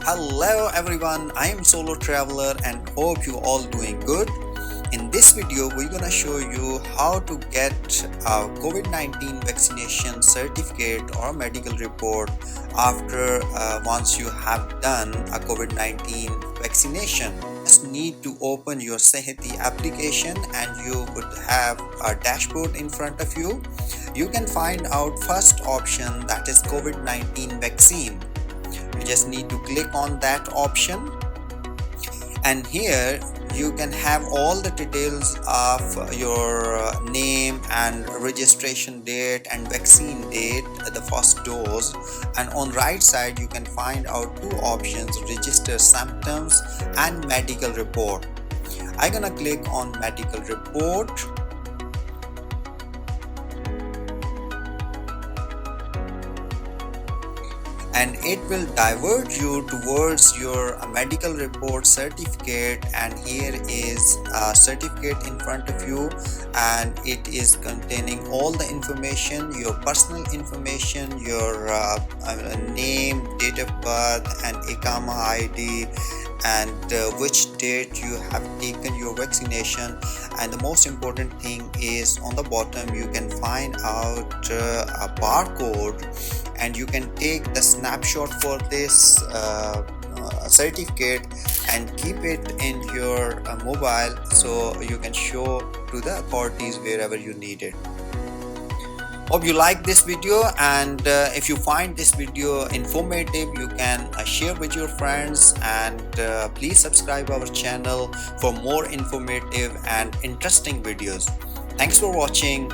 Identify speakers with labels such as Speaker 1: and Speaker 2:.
Speaker 1: Hello everyone, I am Solo Traveler and hope you all doing good. In this video, we're gonna show you how to get a COVID-19 vaccination certificate or medical report after once you have done a COVID-19 vaccination. Just need to open your Sehati application and you would have a dashboard in front of you. You can find out first option, that is COVID-19 vaccine. You just need to click on that option, and here you can have all the details of your name and registration date and vaccine date, the first dose. And on right side you can find out two options, register symptoms and medical report. I'm gonna click on medical report, and it will divert you towards your medical report certificate. And here is a certificate in front of you, and it is containing all the information, your personal information, your name, date of birth and ICAMA ID, and which date you have taken your vaccination. And the most important thing is on the bottom you can find out a barcode, and you can take the snapshot for this certificate and keep it in your mobile, so you can show to the authorities wherever you need it. Hope you like this video, and if you find this video informative, you can share with your friends, and please subscribe our channel for more informative and interesting videos. Thanks for watching.